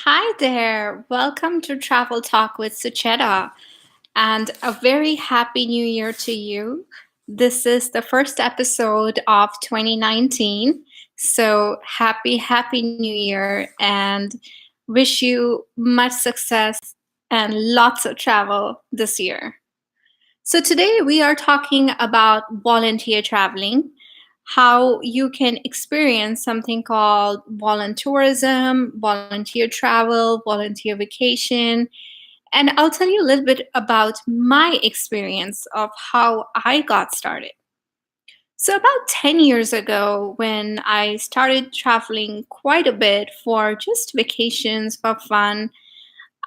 Hi there. Welcome to Travel Talk with Sucheta, and a very happy new year to you. This is the first episode of 2019. So, happy new year, and wish you much success and lots of travel this year. So, today we are talking about volunteer traveling, how you can experience something called volunteerism, volunteer travel, volunteer vacation. And I'll tell you a little bit about my experience of how I got started. So, about 10 years ago, when I started traveling quite a bit for just vacations for fun,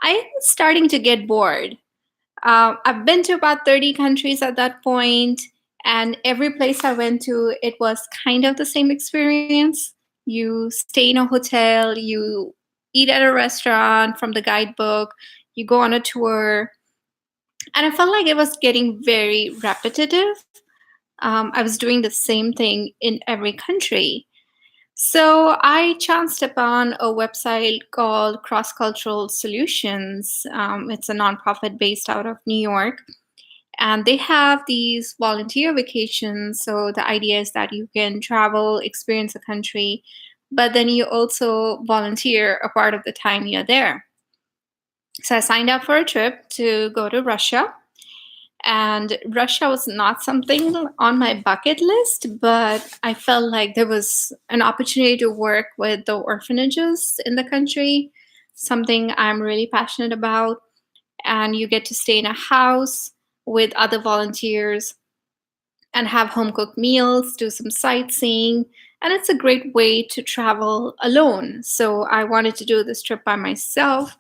I was starting to get bored. I've been to about 30 countries at that point, and every place I went to, it was kind of the same experience. You stay in a hotel, you eat at a restaurant from the guidebook, you go on a tour, and I felt like it was getting very repetitive. I was doing the same thing in every country. So I chanced upon a website called Cross Cultural Solutions. It's a nonprofit based out of New York, and they have these volunteer vacations. So the idea is that you can travel, experience a country, but then you also volunteer a part of the time you're there. So I signed up for a trip to go to Russia. And Russia was not something on my bucket list, but I felt like there was an opportunity to work with the orphanages in the country, something I'm really passionate about. And you get to stay in a house with other volunteers and have home cooked meals, do some sightseeing. And it's a great way to travel alone. So I wanted to do this trip by myself.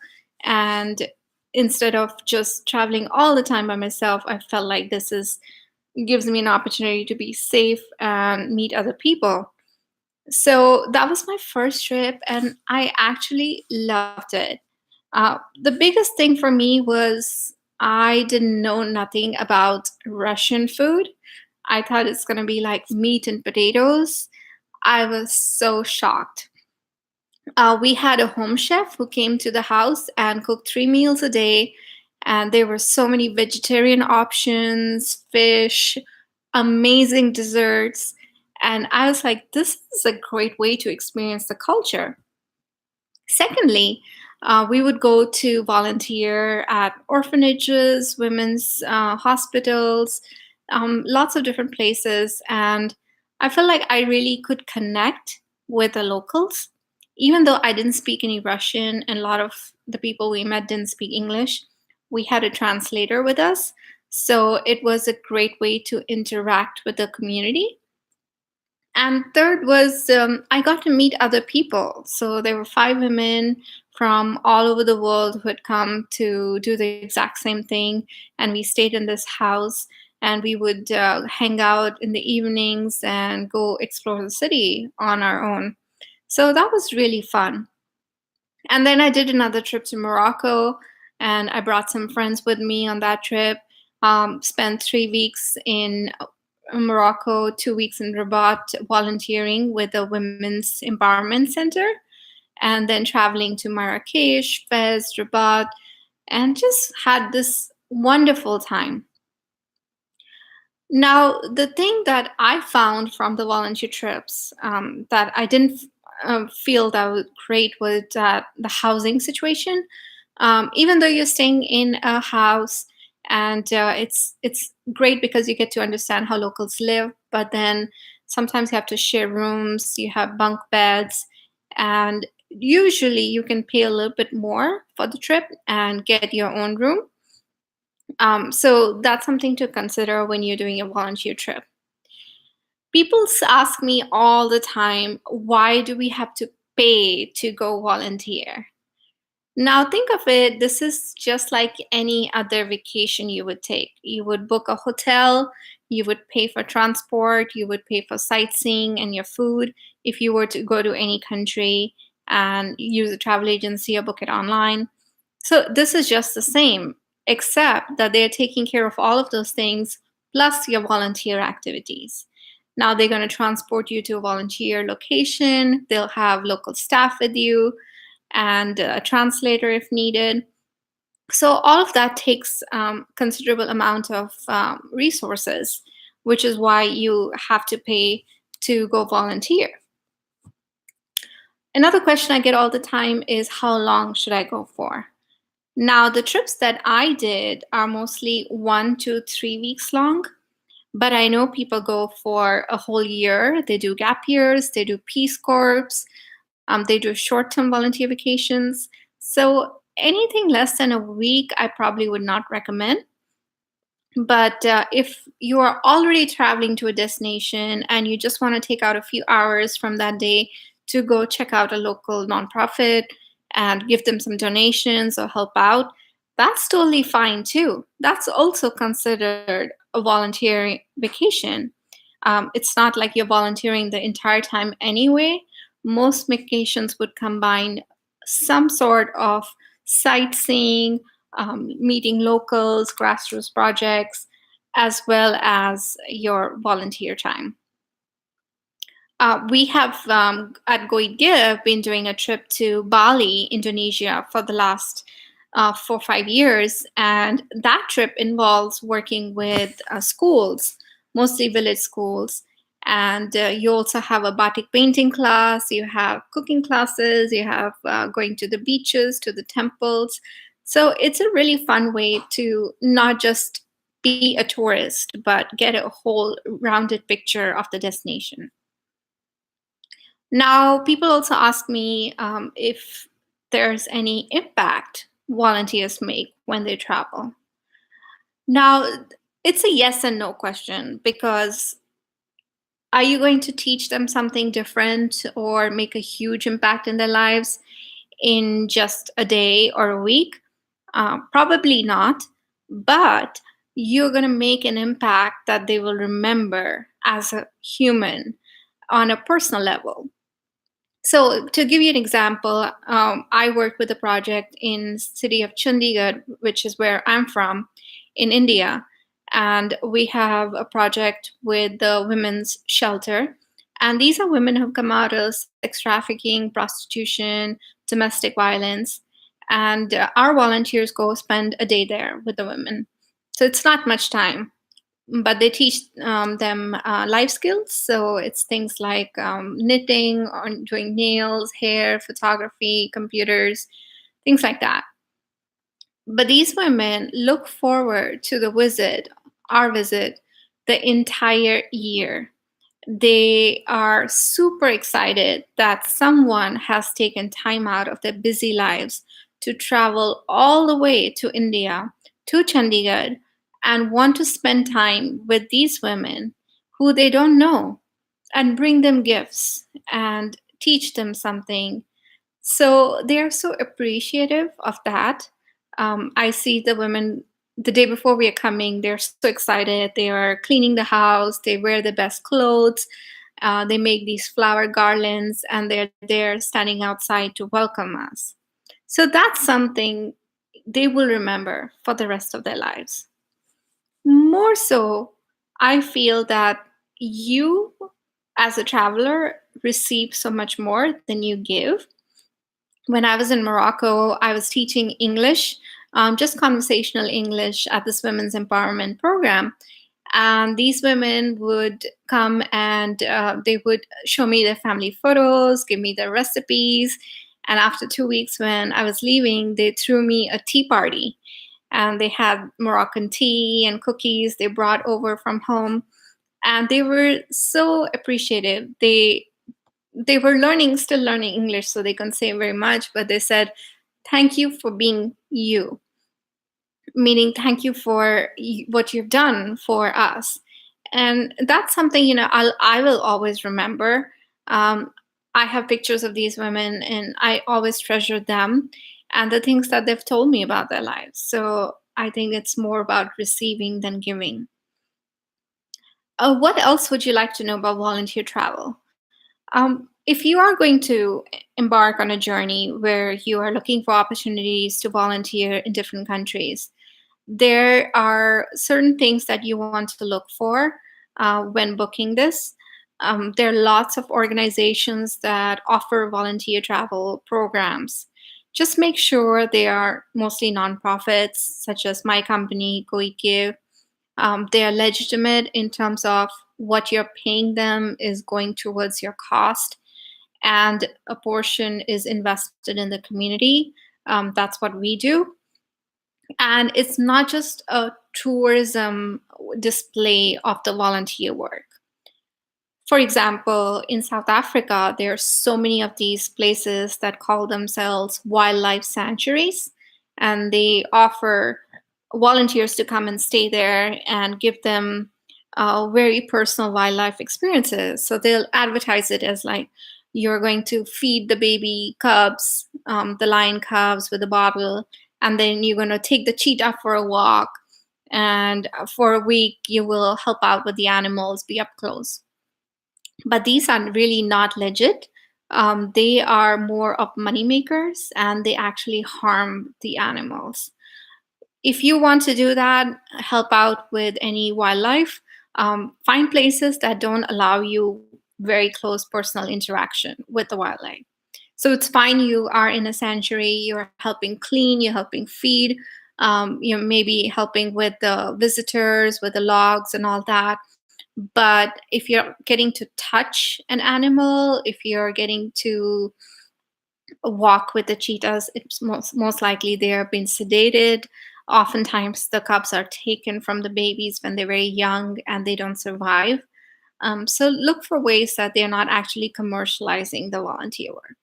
And instead of just traveling all the time by myself, I felt like this is gives me an opportunity to be safe and meet other people. So that was my first trip, and I actually loved it. The biggest thing for me was I didn't know nothing about Russian food. I thought it's going to be like meat and potatoes. I was so shocked. We had a home chef who came to the house and cooked 3 meals a day. And there were so many vegetarian options, fish, amazing desserts. And I was like, this is a great way to experience the culture. Secondly, we would go to volunteer at orphanages, women's hospitals, lots of different places. And I felt like I really could connect with the locals, even though I didn't speak any Russian and a lot of the people we met didn't speak English. We had a translator with us. So it was a great way to interact with the community. And third was I got to meet other people. So there were 5 women from all over the world who had come to do the exact same thing. And we stayed in this house, and we would hang out in the evenings and go explore the city on our own. So that was really fun. And then I did another trip to Morocco, and I brought some friends with me on that trip. Spent 3 weeks in Morocco, 2 weeks in Rabat volunteering with the Women's Empowerment Center, and then traveling to Marrakesh, Fez, Rabat, and just had this wonderful time. Now, the thing that I found from the volunteer trips that I didn't feel that was great was the housing situation. Even though you're staying in a house, and it's great because you get to understand how locals live, but then sometimes you have to share rooms, you have bunk beds, and usually you can pay a little bit more for the trip and get your own room. So that's something to consider when you're doing a volunteer trip. People ask me all the time, why do we have to pay to go volunteer? Now, think of it, this is just like any other vacation you would take. You would book a hotel, you would pay for transport, you would pay for sightseeing and your food if you were to go to any country and use a travel agency or book it online. So, this is just the same, except that they're taking care of all of those things plus your volunteer activities. Now, they're going to transport you to a volunteer location, they'll have local staff with you, and a translator if needed. So all of that takes considerable amount of resources, which is why you have to pay to go volunteer. Another question I get all the time is how long should I go for? Now, the trips that I did are mostly 1 to 3 weeks long, but I know people go for a whole year. They do gap years, they do Peace Corps, they do short term volunteer vacations. So anything less than a week, I probably would not recommend. But if you are already traveling to a destination and you just want to take out a few hours from that day to go check out a local nonprofit and give them some donations or help out, that's totally fine too. That's also considered a volunteering vacation. It's not like you're volunteering the entire time anyway. Most vacations would combine some sort of sightseeing, meeting locals, grassroots projects, as well as your volunteer time. We have at Goidgear been doing a trip to Bali, Indonesia, for the last 4 or 5 years, and that trip involves working with schools, mostly village schools. And you also have a batik painting class, you have cooking classes, you have going to the beaches, to the temples. So it's a really fun way to not just be a tourist, but get a whole rounded picture of the destination. Now, people also ask me if there's any impact volunteers make when they travel. Now, it's a yes and no question, because are you going to teach them something different or make a huge impact in their lives in just a day or a week? Probably not, but you're going to make an impact that they will remember as a human on a personal level. So to give you an example, I work with a project in city of Chandigarh, which is where I'm from, in India, and we have a project with the women's shelter. And these are women who've come out of sex trafficking, prostitution, domestic violence, and our volunteers go spend a day there with the women. So it's not much time, but they teach them life skills. So it's things like knitting or doing nails, hair, photography, computers, things like that. But these women look forward to our visit, the entire year. They are super excited that someone has taken time out of their busy lives to travel all the way to India, to Chandigarh, and want to spend time with these women who they don't know and bring them gifts and teach them something. So they are so appreciative of that. I see the women the day before we are coming, they're so excited. They are cleaning the house, they wear the best clothes, they make these flower garlands, and they're there standing outside to welcome us. So that's something they will remember for the rest of their lives. More so, I feel that you, as a traveler, receive so much more than you give. When I was in Morocco, I was teaching English, just conversational English at this women's empowerment program. And these women would come and they would show me their family photos, give me their recipes. And after 2 weeks, when I was leaving, they threw me a tea party. And they had Moroccan tea and cookies they brought over from home. And they were so appreciative. They were still learning English, so they couldn't say very much, but they said, "Thank you for being you," meaning thank you for what you've done for us. And that's something, I will always remember. I have pictures of these women, and I always treasure them and the things that they've told me about their lives. So I think it's more about receiving than giving. What else would you like to know about volunteer travel? If you are going to embark on a journey where you are looking for opportunities to volunteer in different countries, there are certain things that you want to look for when booking this. There are lots of organizations that offer volunteer travel programs. Just make sure they are mostly nonprofits, such as my company, Give. They are legitimate in terms of what you're paying them is going towards your cost, and a portion is invested in the community. That's what we do. And it's not just a tourism display of the volunteer work. For example, in South Africa, there are so many of these places that call themselves wildlife sanctuaries, and they offer volunteers to come and stay there and give them very personal wildlife experiences. So they'll advertise it as like you're going to feed the baby cubs, the lion cubs with a bottle, and then you're going to take the cheetah for a walk. And for a week, you will help out with the animals, be up close. But these are really not legit. They are more of money makers, and they actually harm the animals. If you want to do that, help out with any wildlife, find places that don't allow you very close personal interaction with the wildlife. So it's fine, you are in a sanctuary, you're helping clean, you're helping feed, you're maybe helping with the visitors, with the logs and all that. But if you're getting to touch an animal, if you're getting to walk with the cheetahs, it's most likely they are being sedated. Oftentimes, the cubs are taken from the babies when they're very young and they don't survive. So look for ways that they're not actually commercializing the volunteer work.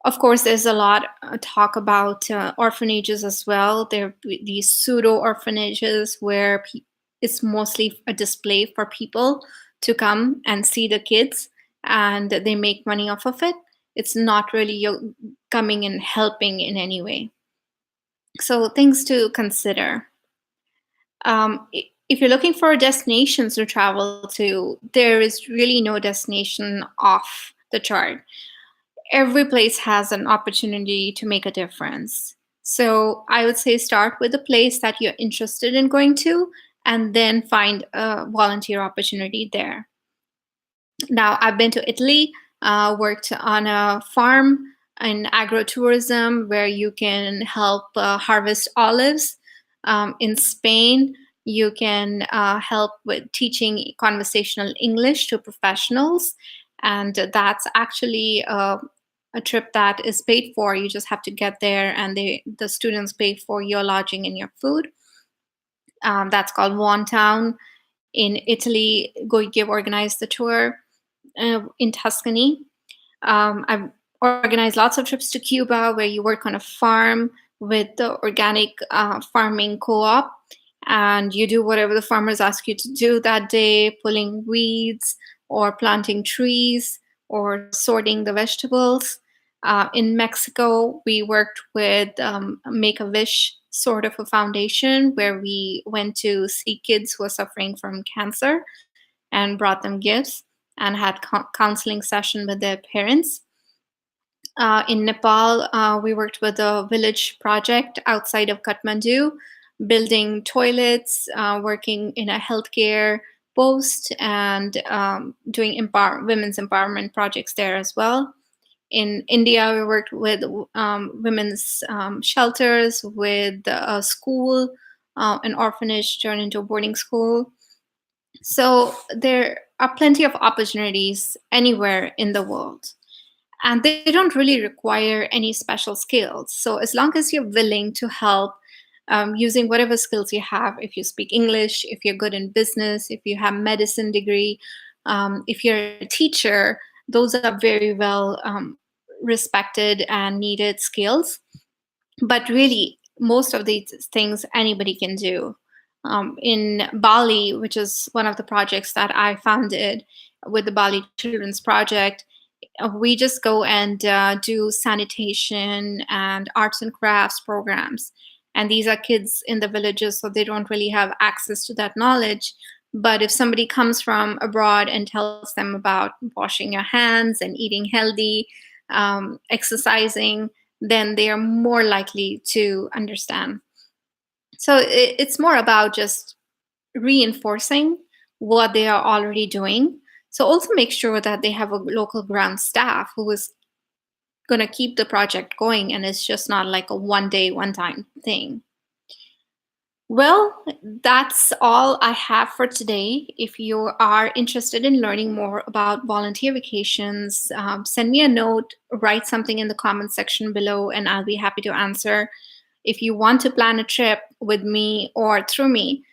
Of course, there's a lot talk about orphanages as well. There are these pseudo orphanages where it's mostly a display for people to come and see the kids, and they make money off of it. It's not really you coming and helping in any way. So things to consider. If you're looking for destinations to travel to, there is really no destination off the chart. Every place has an opportunity to make a difference. So I would say start with a place that you're interested in going to, and then find a volunteer opportunity there. Now, I've been to Italy, worked on a farm in agrotourism where you can help harvest olives. In Spain, you can help with teaching conversational English to professionals. And that's actually a trip that is paid for. You just have to get there, and the students pay for your lodging and your food. That's called One Town. In Italy, Give organized the tour in Tuscany. I've organized lots of trips to Cuba where you work on a farm with the organic farming co-op, and you do whatever the farmers ask you to do that day, pulling weeds or planting trees or sorting the vegetables. In Mexico, we worked with Make-A-Wish sort of a foundation where we went to see kids who are suffering from cancer and brought them gifts and had counseling session with their parents. In Nepal, we worked with a village project outside of Kathmandu, building toilets, working in a healthcare post, and doing women's empowerment projects there as well. In India, we worked with women's shelters, with a school, an orphanage turned into a boarding school. So there are plenty of opportunities anywhere in the world. And they don't really require any special skills. So as long as you're willing to help using whatever skills you have, if you speak English, if you're good in business, if you have medicine degree, if you're a teacher, those are very well respected and needed skills. But really, most of these things anybody can do. In Bali, which is one of the projects that I founded with the Bali Children's Project, we just go and do sanitation and arts and crafts programs. And these are kids in the villages, so they don't really have access to that knowledge. But if somebody comes from abroad and tells them about washing your hands and eating healthy, exercising, then they are more likely to understand. So it's more about just reinforcing what they are already doing. So also make sure that they have a local ground staff who is going to keep the project going, and it's just not like a one day, one time thing. Well, that's all I have for today. If you are interested in learning more about volunteer vacations, send me a note, write something in the comment section below, and I'll be happy to answer. If you want to plan a trip with me or through me,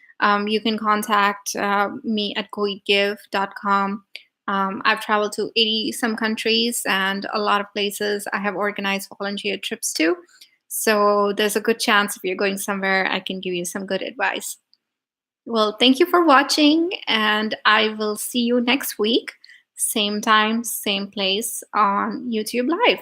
you can contact me at goeatgive.com. I've traveled to 80 some countries and a lot of places I have organized volunteer trips to. So there's a good chance if you're going somewhere, I can give you some good advice. Well, thank you for watching, and I will see you next week, same time, same place on YouTube Live.